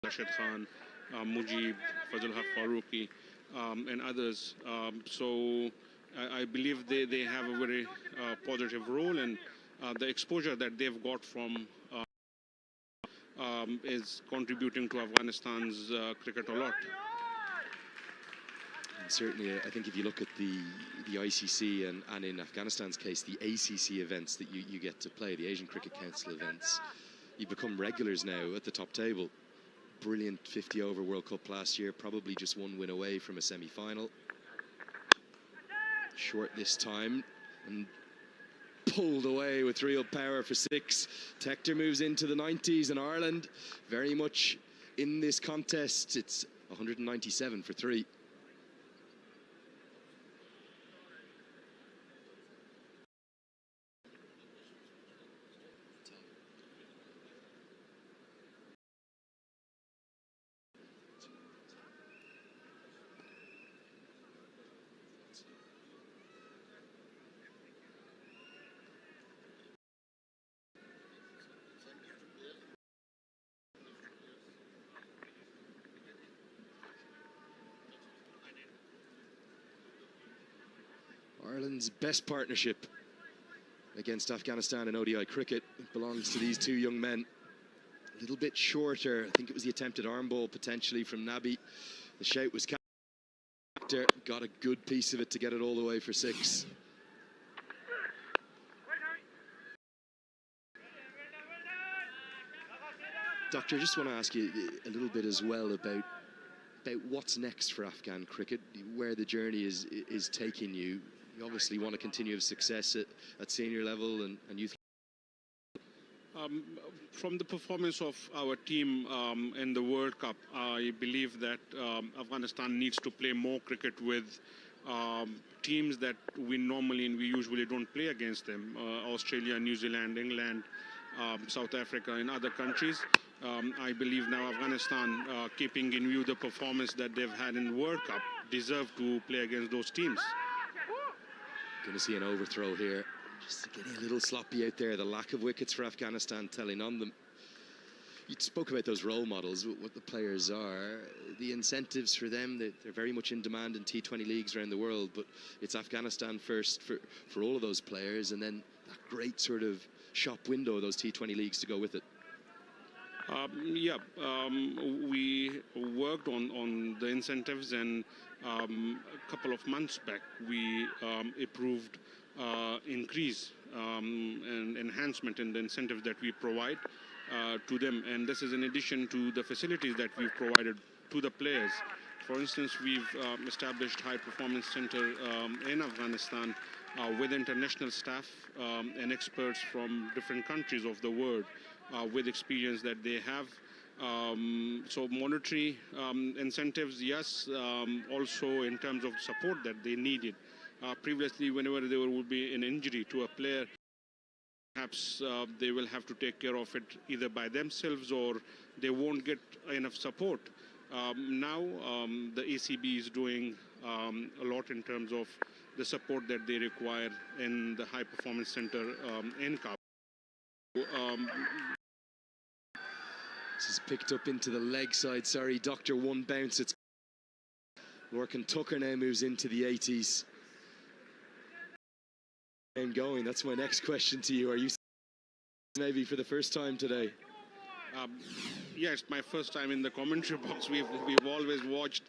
Rashid Khan, Mujib, Fazul Haq Farooqi, and others. So I believe they have a very positive role, and the exposure that they've got from is contributing to Afghanistan's cricket a lot. And certainly, I think if you look at the ICC and in Afghanistan's case, the ACC events that you get to play, the Asian Cricket Council events, you become regulars now at the top table. Brilliant 50-over World Cup last year, probably just one win away from a semi-final. Short this time, and pulled away with real power for 6. Tector moves into the 90s, and Ireland very much in this contest. It's 197 for 3. Ireland's best partnership against Afghanistan in ODI cricket. It belongs to these two young men. A little bit shorter. I think it was the attempted arm ball potentially from Nabi. The shout was Tector, got a good piece of it to get it all the way for 6. Doctor, I just want to ask you a little bit as well about what's next for Afghan cricket, where the journey is taking you. You obviously want to continue success at senior level and youth. From the performance of our team in the World Cup, I believe that Afghanistan needs to play more cricket with teams that we usually don't play against them. Australia, New Zealand, England, South Africa, and other countries. I believe now Afghanistan, keeping in view the performance that they've had in the World Cup, deserve to play against those teams. Going to see an overthrow here. Just getting a little sloppy out there. The lack of wickets for Afghanistan telling on them. You spoke about those role models, what the players are. The incentives for them, they're very much in demand in T20 leagues around the world, but it's Afghanistan first for all of those players, and then that great sort of shop window of those T20 leagues to go with it. We worked on the incentives, and a couple of months back we approved increase and enhancement in the incentives that we provide to them, and this is in addition to the facilities that we've provided to the players. For instance, we've established high performance center in Afghanistan with international staff and experts from different countries of the world with experience that they have. So monetary incentives, yes, also in terms of support that they needed. Previously, whenever there would be an injury to a player, perhaps they will have to take care of it either by themselves or they won't get enough support. Now the ACB is doing a lot in terms of the support that they require in the high performance center in Kabul. This is picked up into the leg side. Sorry, Doctor, one bounce. It's Lorcan Tucker now moves into the 80s. And going. That's my next question to you. Are you maybe for the first time today? Yeah, it's my first time in the commentary box. We've always watched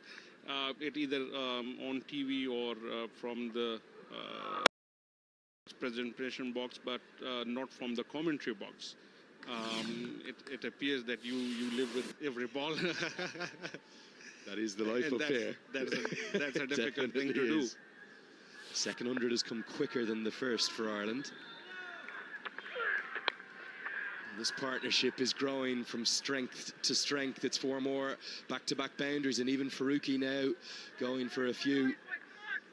it either on TV or from the presentation box, but not from the commentary box. It appears that you live with every ball. That is the life up here. That's a difficult thing to do. Second 100 has come quicker than the first for Ireland. This partnership is growing from strength to strength. It's 4 more back-to-back boundaries, and even Farooqi now going for a few.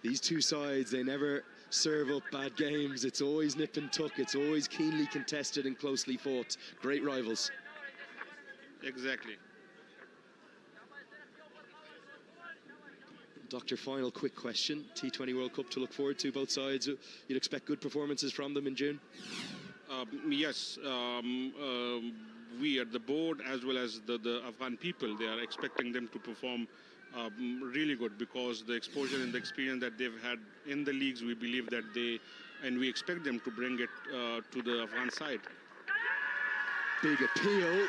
These two sides, they never serve up bad games. It's always nip and tuck. It's always keenly contested and closely fought. Great rivals. Exactly. Doctor, final quick question. T20 World Cup to look forward to, both sides. You'd expect good performances from them in June? Yes, we at the board as well as the Afghan people, they are expecting them to perform really good, because the exposure and the experience that they've had in the leagues, we believe that and we expect them to bring it to the Afghan side. Big appeal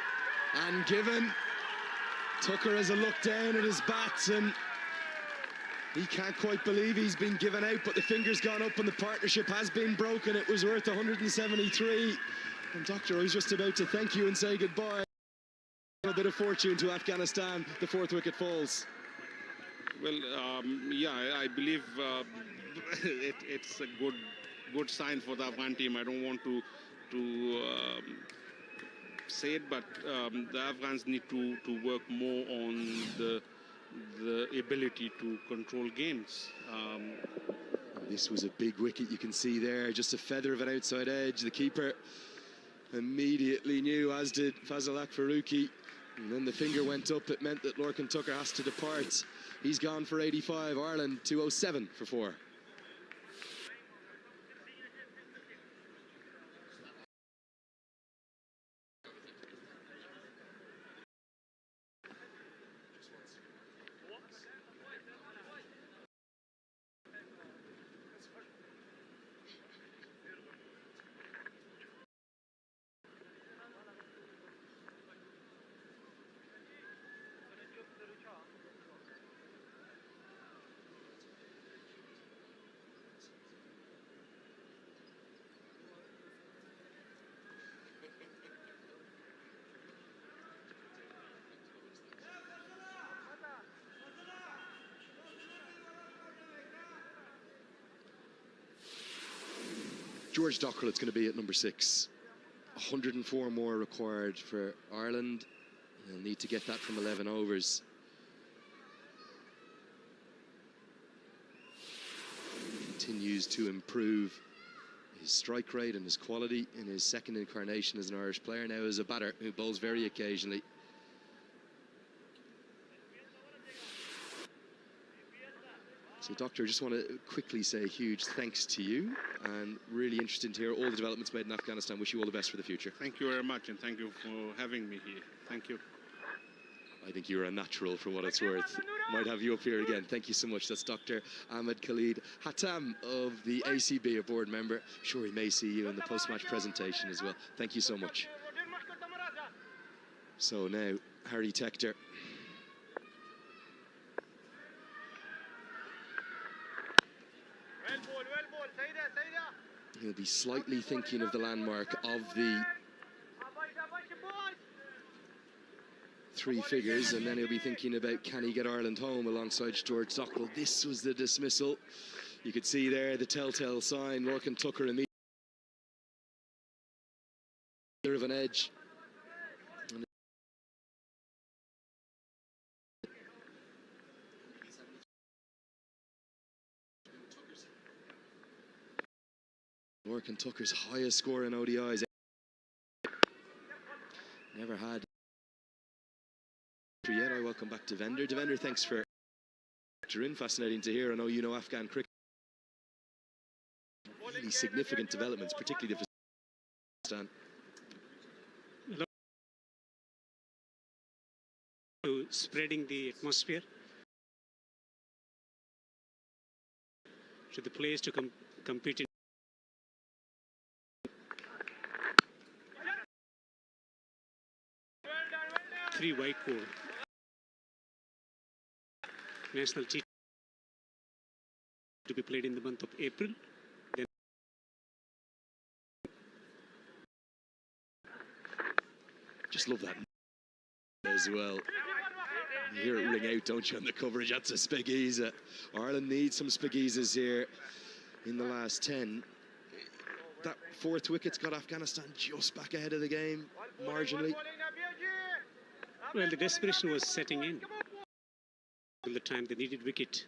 and given. Tucker has a look down at his bats and he can't quite believe he's been given out, but the finger's gone up and the partnership has been broken. It was worth 173. And Doctor, I was just about to thank you and say goodbye. A bit of fortune to Afghanistan. The fourth wicket falls. Well, yeah, I believe it's a good sign for the Afghan team. I don't want to say it, but the Afghans need to work more on the ability to control games. This was a big wicket, you can see there, just a feather of an outside edge. The keeper immediately knew, as did Fazal Faruqi. And then the finger went up. It meant that Lorcan Tucker has to depart. He's gone for 85. Ireland 207 for 4. George Dockrell, it's going to be at number 6. 104 more required for Ireland. They'll need to get that from 11 overs. Continues to improve his strike rate and his quality in his second incarnation as an Irish player, now as a batter who bowls very occasionally. So, Doctor, I just want to quickly say a huge thanks to you, and really interested to hear all the developments made in Afghanistan. Wish you all the best for the future. Thank you very much, and thank you for having me here. Thank you. I think you're a natural for what it's worth. Might have you up here again. Thank you so much. That's Dr. Ahmed Khalid Hatam of the ACB, a board member. I'm sure he may see you in the post-match presentation as well. Thank you so much. So now, Harry Tector. He'll be slightly thinking of the landmark of the 3 figures, and then he'll be thinking about, can he get Ireland home alongside George Dockrell. This was the dismissal. You could see there the telltale sign. Lorcan Tucker immediately of an edge. Lorcan Tucker's highest score in ODIs. Never had yet. I welcome back Devender. Devender, thanks for in. Fascinating to hear. I know you know Afghan cricket. Really significant developments, particularly the spreading the atmosphere to the players to compete in. Three white ball. National T to be played in the month of April. Then just love that as well. You hear it ring out, don't you, on the coverage? That's a Spagheeza. Ireland needs some Spagheezas here in the last 10. That 4th wicket's got Afghanistan just back ahead of the game, marginally. Well, the desperation was setting in. All the time they needed wicket.